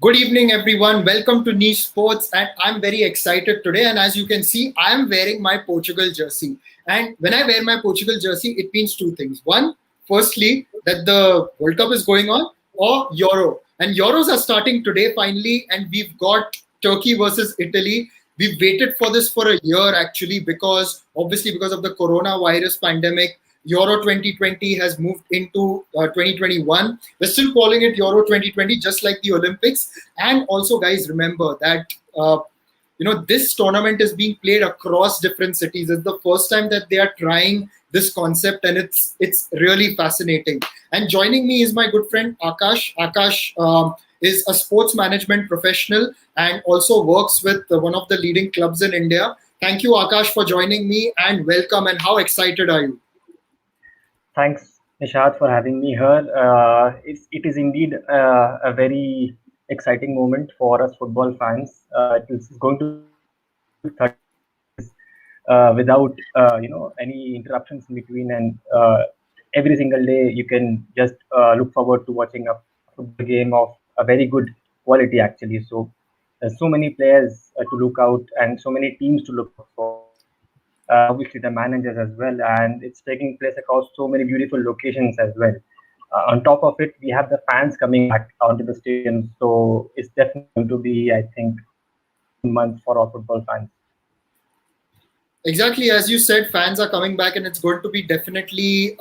Good evening, everyone. Welcome to Niche Sports, and I'm very excited today. And as you can see, I am wearing my Portugal jersey. And when I wear my Portugal jersey, it means two things. One, firstly, that the World Cup is going on, or Euro. And Euros are starting today finally, and we've got Turkey versus Italy. We've waited for this for a year actually, because obviously because of the coronavirus pandemic, Euro 2020 has moved into 2021. We're still calling it Euro 2020, just like the Olympics. And also, guys, remember that this tournament is being played across different cities. It's the first time that they are trying this concept, and it's really fascinating. And joining me is my good friend Akash. Akash is a sports management professional and also works with one of the leading clubs in India. Thank you, Akash, for joining me, and welcome. And how excited are you? Thanks, Nishad, for having me here. It is indeed a very exciting moment for us football fans. It is going to be 30 without any interruptions in between, and every single day you can just look forward to watching a football game of a very good quality actually. So there's so many players to look out and so many teams to look out for. Obviously the managers as well, and it's taking place across so many beautiful locations as well. On top of it, we have the fans coming back onto the stadium, so it's definitely going to be, I think, a month for all football fans. Exactly, as you said, fans are coming back, and it's going to be definitely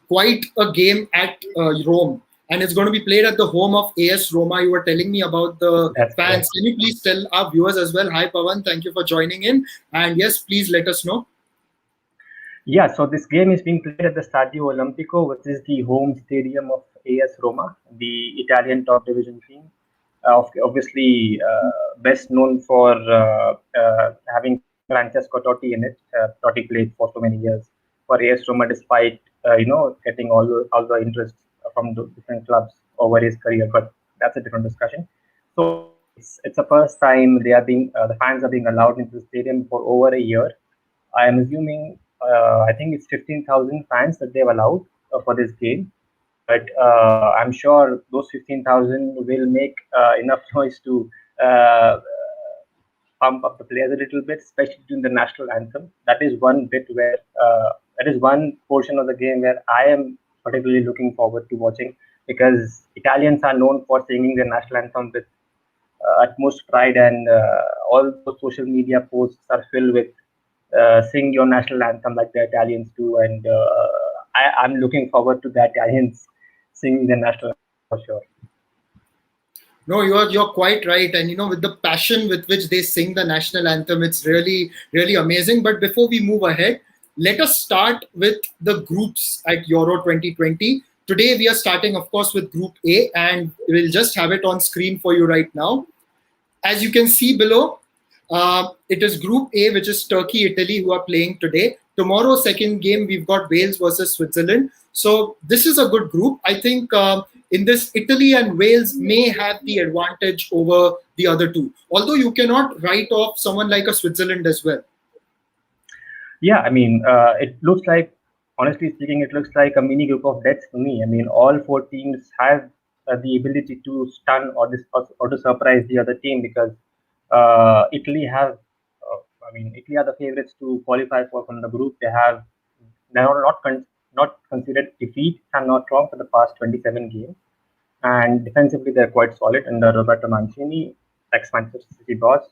quite a game at Rome, and it's going to be played at the home of AS Roma. You were telling me about the That's fans. correct. Can you please tell our viewers as well? Hi, Pawan. Thank you for joining in, and yes, please let us know. Yeah, so this game is being played at the Stadio Olimpico, which is the home stadium of AS Roma, the Italian top division team. Obviously, best known for having Francesco Totti in it. Totti played for so many years for AS Roma, despite getting all the interest from the different clubs over his career. But that's a different discussion. So it's the first time the fans are being allowed into the stadium for over a year. I am assuming, I think it's 15,000 fans that they've allowed for this game. But I'm sure those 15,000 will make enough noise to pump up the players a little bit, especially during the national anthem. That is one bit where, that is one portion of the game where I am particularly looking forward to watching, because Italians are known for singing the national anthem with utmost pride, and all those social media posts are filled with sing your national anthem like the Italians do, and I'm looking forward to the Italians singing the national anthem for sure. No, you're quite right, and with the passion with which they sing the national anthem, it's really amazing. But before we move ahead, let us start with the groups at Euro 2020. Today we are starting, of course, with Group A, and we'll just have it on screen for you right now. As you can see below, it is Group A, which is Turkey, Italy, who are playing today. Tomorrow, second game, we've got Wales versus Switzerland. So this is a good group. I think in this, Italy and Wales may have the advantage over the other two. Although you cannot write off someone like a Switzerland as well. Yeah, I mean, it looks like, honestly speaking, it looks like a mini group of deaths to me. I mean, all four teams have the ability to stun or to surprise the other team, because Italy have, Italy are the favorites to qualify for from the group. They are not considered defeat, if I'm not wrong, for the past 27 games. And defensively, they're quite solid under Roberto Mancini, ex-Manchester City boss.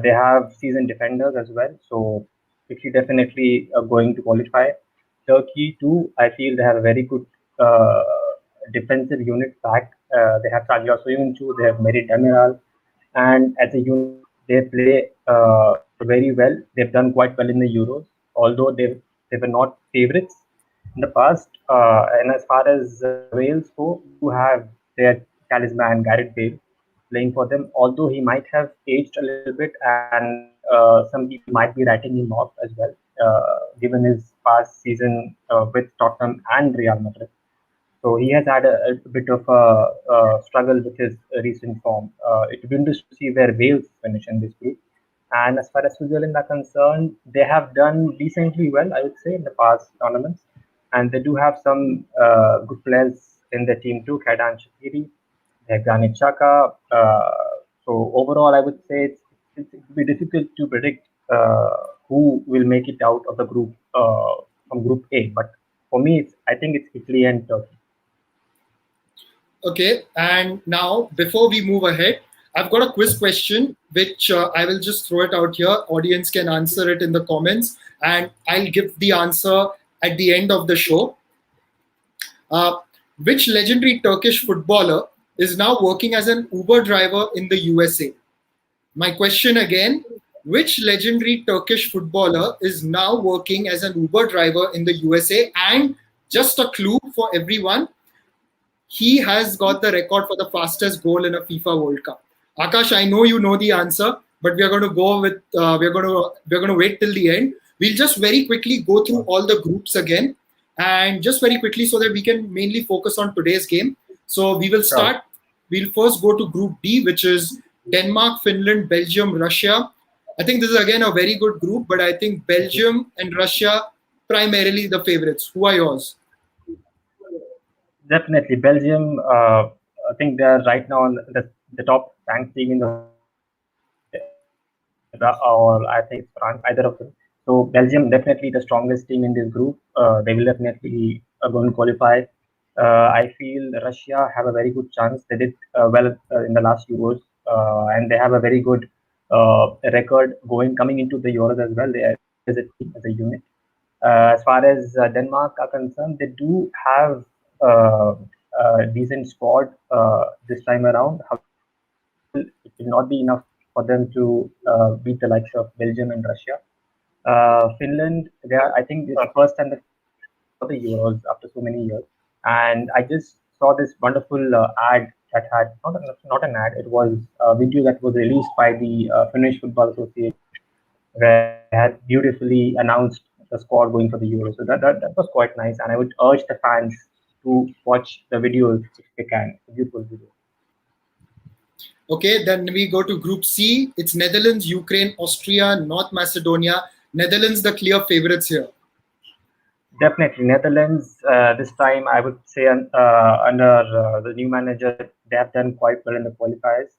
They have seasoned defenders as well, so Italy definitely going to qualify. Turkey too, I feel they have a very good defensive unit back. They have Sergio Soyuncu, they have Mehdi Demiral, and as a unit, they play very well. They've done quite well in the Euros, although they were not favorites in the past. And as far as Wales go, who have their talisman Gareth Bale playing for them, although he might have aged a little bit, and some people might be writing him off as well, given his past season with Tottenham and Real Madrid. So he has had a bit of a struggle with his recent form. It will be interesting to see where Wales finish in this group. And as far as Switzerland are concerned, they have done decently well, I would say, in the past tournaments. And they do have some good players in the team too. Kaidan Shaqiri, they have Granit Xhaka. So overall, I would say it will be difficult to predict who will make it out of the group from Group A. But for me, I think it's Italy and Turkey. Okay, and now before we move ahead, I've got a quiz question which I will just throw it out here. Audience can answer it in the comments, and I'll give the answer at the end of the show. Uh, which legendary Turkish footballer is now working as an Uber driver in the USA? My question again, which legendary Turkish footballer is now working as an Uber driver in the USA? And just a clue for everyone, he has got the record for the fastest goal in a FIFA World Cup. Akash, I know you know the answer, but we are going to go with we're going to wait till the end. We'll just very quickly go through all the groups again, and just very quickly so that we can mainly focus on today's game. So we will start. We'll first go to Group D, which is Denmark, Finland, Belgium, Russia. I think this is again a very good group, but I think Belgium and Russia primarily the favorites. Who are yours? Definitely, Belgium. I think they are right now on the top ranked team in the or I think France, either of them. So Belgium definitely the strongest team in this group. They will definitely going to qualify. I feel Russia have a very good chance. They did well in the last Euros, and they have a very good record coming into the Euros as well. They are as a team, as a unit. As far as Denmark are concerned, they do have a decent squad this time around. It will not be enough for them to beat the likes of Belgium and Russia. Finland, I think it's the first time for the Euros after so many years. And I just saw this wonderful ad that had not an ad. It was a video that was released by the Finnish Football Association, where they had beautifully announced the squad going for the Euros. So that was quite nice. And I would urge the fans to watch the videos if they can. It's a beautiful video. Okay, then we go to Group C. It's Netherlands, Ukraine, Austria, North Macedonia. Netherlands, the clear favorites here. Definitely, Netherlands. This time, I would say under the new manager, they have done quite well in the qualifiers.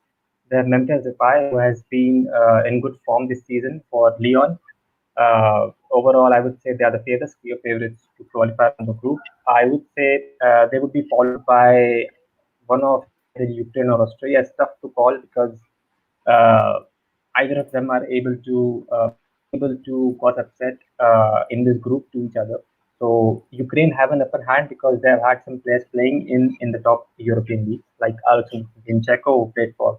They have Memphis Depay, who has been in good form this season for Lyon. Overall, I would say they are the clear favorites to qualify from the group. I would say they would be followed by one of the Ukraine or Austria. It's tough to call because either of them are able to cause upset in this group to each other. So Ukraine have an upper hand because they have had some players playing in the top European leagues, like Alexander Zinchenko, who played for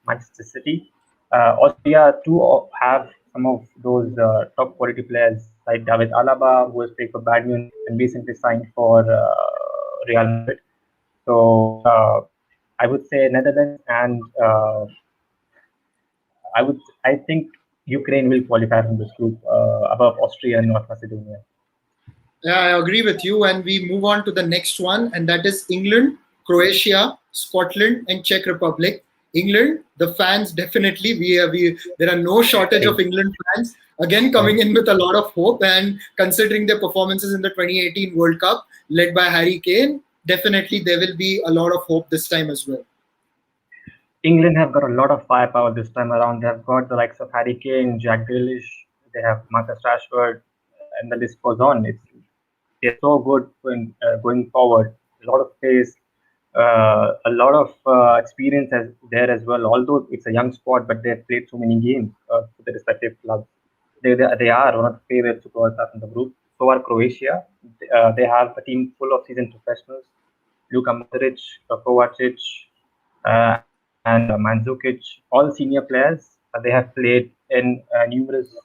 Manchester City. Austria too have some of those top quality players like David Alaba, who has played for Bayern Munich and recently signed for Real Madrid. So I would say Netherlands and I think Ukraine will qualify from this group above Austria and North Macedonia. Yeah, I agree with you. And we move on to the next one, and that is England, Croatia, Scotland, and Czech Republic. England, the fans definitely there are no shortage of England fans. Again, coming in with a lot of hope, and considering their performances in the 2018 World Cup, led by Harry Kane, definitely there will be a lot of hope this time as well. England have got a lot of firepower this time around. They have got the likes of Harry Kane, Jack Grealish. They have Marcus Rashford, and the list goes on. They're so good when going forward. A lot of pace, a lot of experience there as well. Although it's a young squad, but they've played so many games for the respective clubs. They are one of the favorites to qualify from the group. So are Croatia. They have a team full of seasoned professionals: Luka Modric, Kovacic, and Mandzukic, all senior players. They have played in numerous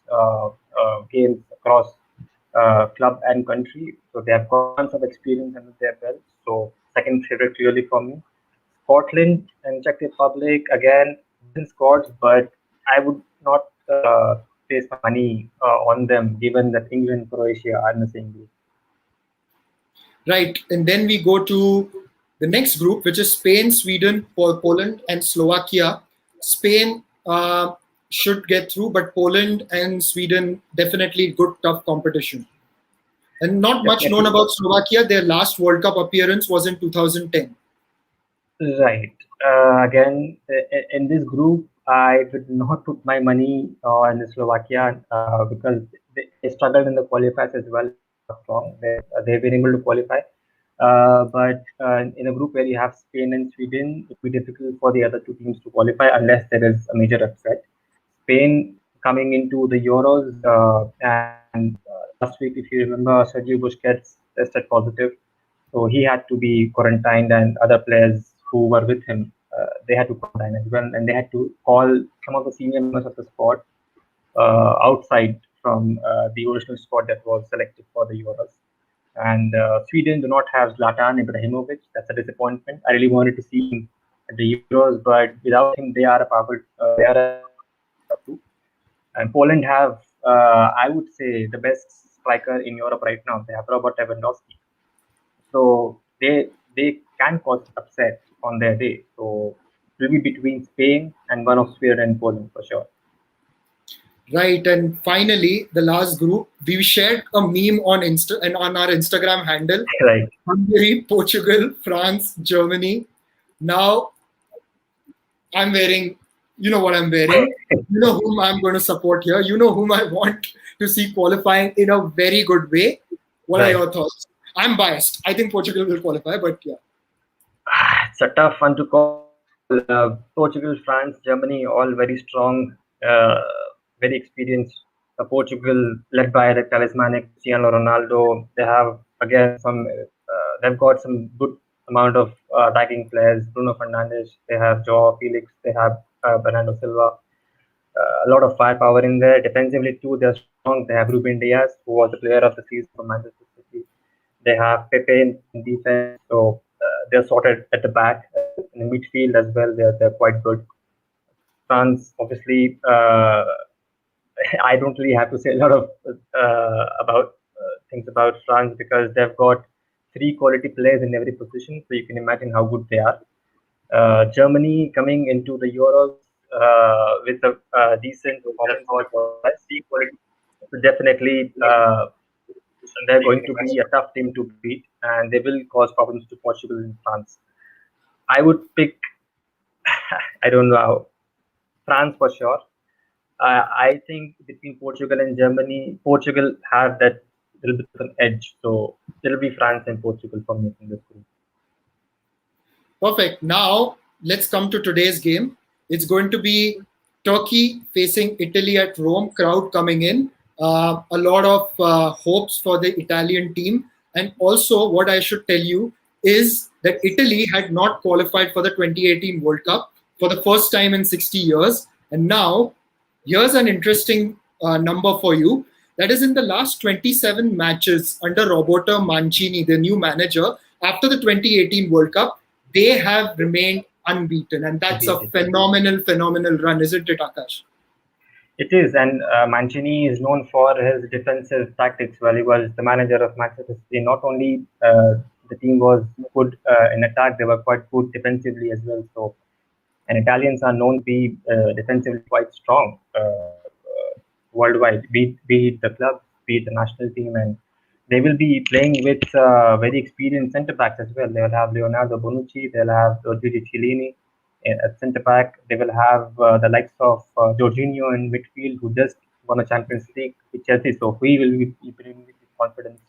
games across club and country. So they have got tons of experience under their belt. So second favorite clearly for me. Scotland and Czech Republic, again, decent squads, but I would not place my money on them given that England and Croatia are in the same group. Right, and then we go to the next group, which is Spain, Sweden, Poland, and Slovakia. Spain should get through, but Poland and Sweden definitely good tough competition. And not much known about Slovakia. Their last World Cup appearance was in 2010. Right. Again, in this group, I would not put my money on Slovakia because they struggled in the qualifiers as well. If I'm not wrong, they've been able to qualify. But in a group where you have Spain and Sweden, it will be difficult for the other two teams to qualify unless there is a major upset. Spain coming into the Euros, and last week, if you remember, Sergio Busquets tested positive, so he had to be quarantined, and other players who were with him, they had to quarantine as well, and they had to call some of the senior members of the squad outside from the original squad that was selected for the Euros. And Sweden do not have Zlatan Ibrahimovic. That's a disappointment. I really wanted to see him at the Euros, but without him, they are a power. They are a two. And Poland have, I would say, the best striker in Europe right now. They have Robert Lewandowski, so they can cause upset on their day. So it will be between Spain and one of Sweden and Poland for sure. Right, and finally, the last group, we shared a meme on Insta and on our Instagram handle. Right. Hungary, Portugal, France, Germany. Now I'm wearing, you know what I'm wearing. You know whom I'm going to support here. You know whom I want to see qualifying in a very good way. What are Right. your thoughts? I'm biased. I think Portugal will qualify, but yeah. It's a tough one to call. Portugal, France, Germany, all very strong, uh, very experienced. Portugal, led by the talismanic Cristiano Ronaldo, they have again some. They've got some good amount of attacking players. Bruno Fernandes, they have Joao Felix, they have Bernardo Silva. A lot of firepower in there. Defensively too, they're strong. They have Ruben Diaz, who was the player of the season for Manchester City. They have Pepe in defense, so they're sorted at the back. In the midfield as well, they're quite good. France, obviously, I don't really have to say a lot of about things about France because they've got three quality players in every position, so you can imagine how good they are. Germany coming into the Euros with a decent performance in the qualifiers, so definitely they're going to be a tough team to beat, and they will cause problems to Portugal and France. I would pick, I don't know, France for sure. I think between Portugal and Germany, Portugal have that little bit of an edge. So it'll be France and Portugal for me in this group. Perfect. Now let's come to today's game. It's going to be Turkey facing Italy at Rome. Crowd coming in. A lot of hopes for the Italian team. And also, what I should tell you is that Italy had not qualified for the 2018 World Cup for the first time in 60 years. And now, here's an interesting number for you. That is in the last 27 matches under Roberto Mancini, the new manager, after the 2018 World Cup, they have remained unbeaten. And that's a phenomenal run, isn't it, Akash? It is, and Mancini is known for his defensive tactics. Well, he was the manager of Manchester City. Not only the team was good in attack, they were quite good defensively as well. So, and Italians are known to be defensively quite strong worldwide, be it the club, be it the national team, and they will be playing with very experienced centre backs as well. They will have Leonardo Bonucci, they'll have Giorgio Chiellini at centre back. They will have the likes of Jorginho in midfield, who just won a Champions League with Chelsea, so he will be bringing with confidence.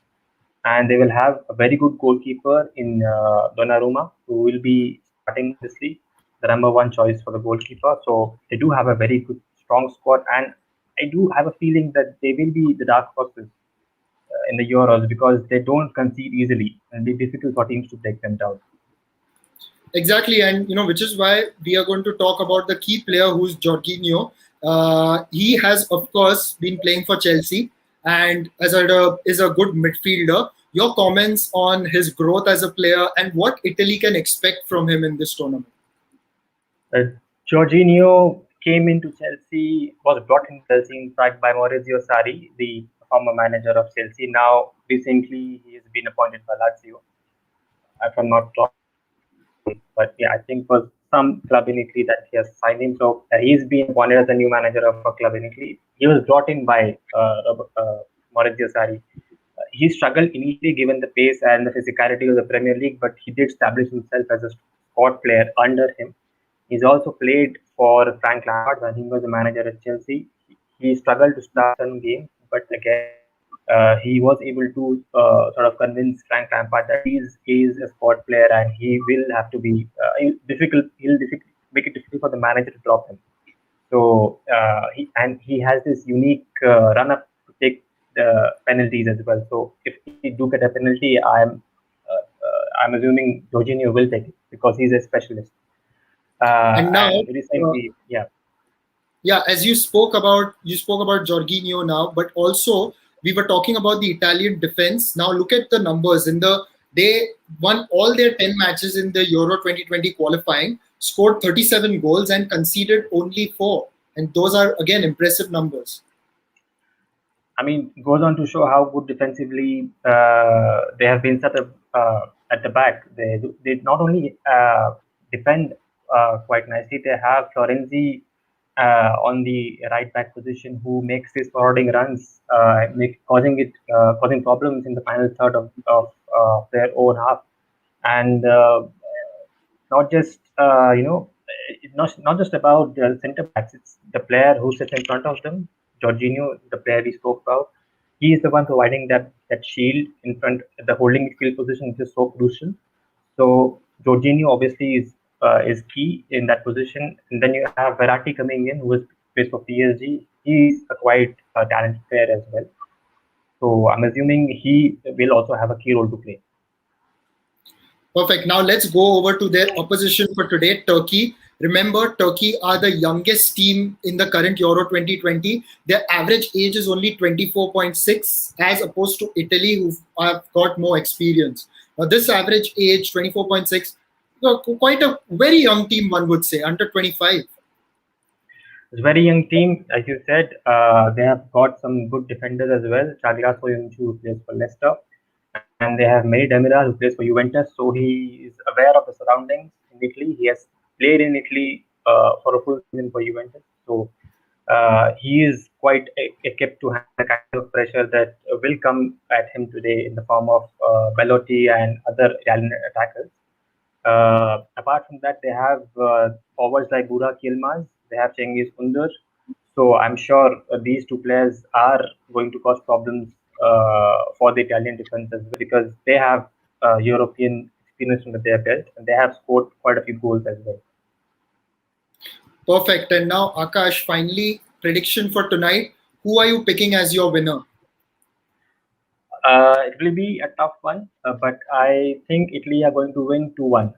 And they will have a very good goalkeeper in Donnarumma, who will be starting this league, the number one choice for the goalkeeper. So they do have a very good, strong squad, and I do have a feeling that they will be the dark horses in the Euros because they don't concede easily, and it's difficult for teams to take them down. Exactly, and which is why we are going to talk about the key player who's Jorginho. He has, of course, been playing for Chelsea and is a good midfielder. Your comments on his growth as a player and what Italy can expect from him in this tournament? Jorginho came into Chelsea, was brought in Chelsea in fact by Maurizio Sarri, the former manager of Chelsea. Now, recently, he has been appointed by Lazio, if I'm not wrong. But yeah, I think for some club in Italy that he has signed him. So he's been appointed as the new manager of a club in Italy. He was brought in by Maurizio Sarri. He struggled initially given the pace and the physicality of the Premier League, but he did establish himself as a squad player under him. He's also played for Frank Lampard when he was the manager at Chelsea. He struggled to start some games, but again, he was able to sort of convince Frank Lampard that he is a squad player and he will have to be difficult. Make it difficult for the manager to drop him. So he has this unique run up to take the penalties as well. So if he do get a penalty, I'm assuming Jorginho will take it because he's a specialist. And now, And recently, yeah. yeah, as you spoke about Jorginho now, but also we were talking about the Italian defense. Now look at the numbers. They won all their 10 matches in the Euro 2020 qualifying, scored 37 goals and conceded only 4. And those are again impressive numbers. I mean, goes on to show how good defensively they have been set up at the back. They not only defend quite nicely, they have Florenzi on the right back position who makes his forwarding runs, causing problems in the final third of their own half. And not just it's not just about the centre backs. It's the player who sits in front of them, Jorginho, the player we spoke about. He is the one providing that shield in front, the holding midfield position, which is so crucial. So Jorginho obviously is key in that position. And then you have Verratti coming in, who is plays for PSG. He's a quite talented player as well. So I'm assuming he will also have a key role to play. Perfect. Now let's go over to their opposition for today, Turkey. Remember, Turkey are the youngest team in the current Euro 2020. Their average age is only 24.6, as opposed to Italy, who have got more experience. Now, this average age, 24.6, quite a very young team, one would say, under 25. It's a very young team, as you said. They have got some good defenders as well. Chagra Soyuncu, who plays for Leicester, and they have Mary Demiral, who plays for Juventus. So he is aware of the surroundings in Italy. He has played in Italy for a full season for Juventus. So he is quite equipped to handle the kind of pressure that will come at him today in the form of Belotti and other Italian attackers. Apart from that, they have forwards like Burak Yilmaz. They have Cengiz Under. So I'm sure these two players are going to cause problems for the Italian defense as well, because they have European experience under their belt and they have scored quite a few goals as well. Perfect. And now, Akash, finally, prediction for tonight. Who are you picking as your winner? It will be a tough one, but I think Italy are going to win 2-1.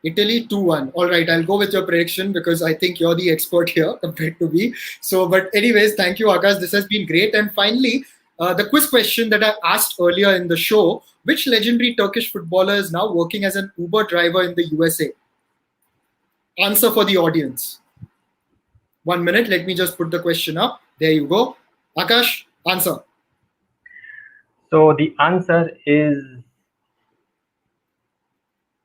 Italy 2-1. All right, I'll go with your prediction because I think you're the expert here compared to me. So, but anyways, thank you, Akash. This has been great. And finally, the quiz question that I asked earlier in the show: which legendary Turkish footballer is now working as an Uber driver in the USA? Answer for the audience. 1 minute. Let me just put the question up. There you go. Akash, answer. So the answer is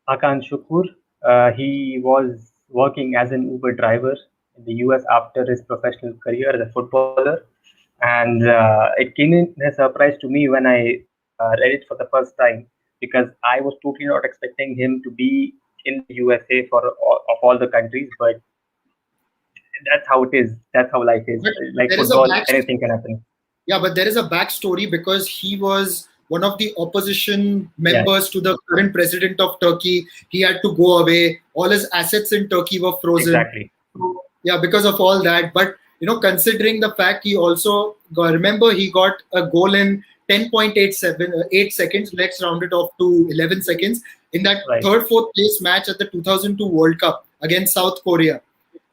Hakan Şükür. He was working as an Uber driver in the US after his professional career as a footballer. And it came in a surprise to me when I read it for the first time, because I was totally not expecting him to be in the USA of all the countries. But that's how it is. That's how life is. But Like there is a football, backstory. anything can happen. Yeah, but there is a backstory because he was one of the opposition members to the current president of Turkey. He had to go away. All his assets in Turkey were frozen. Exactly. Yeah, because of all that. But considering the fact he also remember he got a goal in 8 seconds. Let's round it off to 11 seconds in that fourth place match at the 2002 World Cup against South Korea.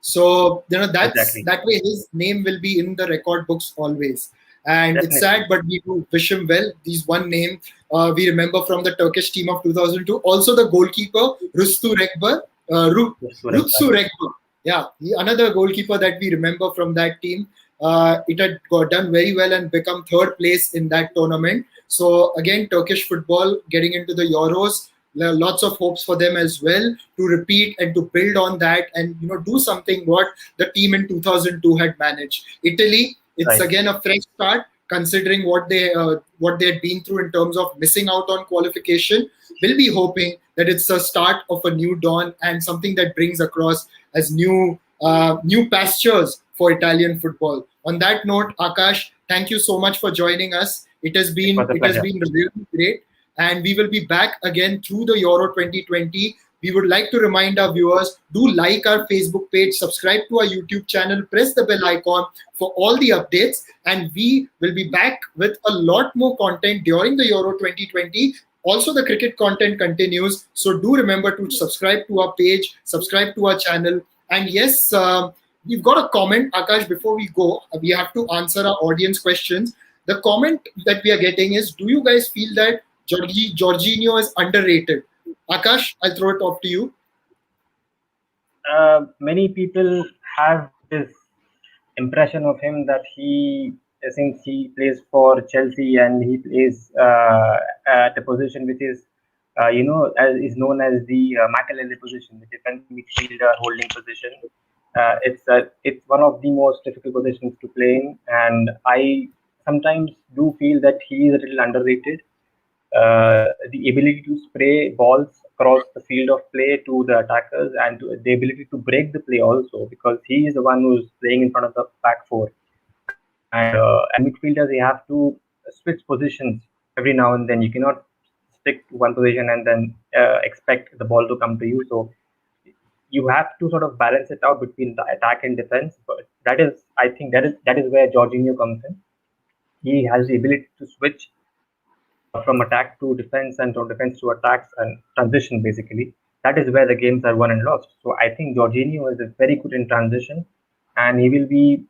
So that way his name will be in the record books always. And Definitely. It's sad, but we do wish him well. He's one name we remember from the Turkish team of 2002. Also the goalkeeper, Rüstü Rekber. Rüstü Rekber. Yeah, another goalkeeper that we remember from that team. It had got done very well and become third place in that tournament. So again, Turkish football getting into the Euros. There are lots of hopes for them as well to repeat and to build on that and do something what the team in 2002 had managed. Italy, it's again a fresh start, considering what they had been through in terms of missing out on qualification. We'll be hoping that it's a start of a new dawn and something that brings across as new pastures for Italian football. On that note, Akash, thank you so much for joining us. It has been really great, and we will be back again through the Euro 2020. We would like to remind our viewers, do like our Facebook page, subscribe to our YouTube channel, press the bell icon for all the updates, and we will be back with a lot more content during the Euro 2020. Also, the cricket content continues, so do remember to subscribe to our page, subscribe to our channel. And yes, we've got a comment, Akash, before we go. We have to answer our audience questions. The comment that we are getting is, do you guys feel that Jorginho is underrated? Akash, I'll throw it off to you. Many people have this impression of him that since he plays for Chelsea and he plays at a position which is, is known as the Makelele position, the defensive midfielder holding position. It's one of the most difficult positions to play in, and I sometimes do feel that he is a little underrated. The ability to spray balls across the field of play to the attackers, and the ability to break the play also, because he is the one who's playing in front of the back four. And midfielders, they have to switch positions every now and then. You cannot stick to one position and then expect the ball to come to you. So you have to sort of balance it out between the attack and defense. But I think that is where Jorginho comes in. He has the ability to switch from attack to defense and from defense to attacks and transition, basically. That is where the games are won and lost. So I think Jorginho is very good in transition, and he will be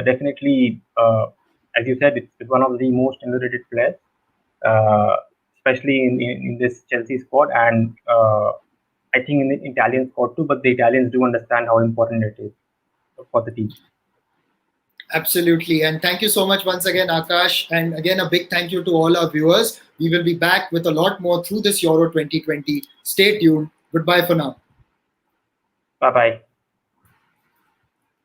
definitely, as you said, it's one of the most underrated players, especially in this Chelsea squad, and I think in the Italian squad too. But the Italians do understand how important it is for the team. Absolutely. And thank you so much once again, Akash. And again, a big thank you to all our viewers. We will be back with a lot more through this Euro 2020. Stay tuned. Goodbye for now. Bye-bye.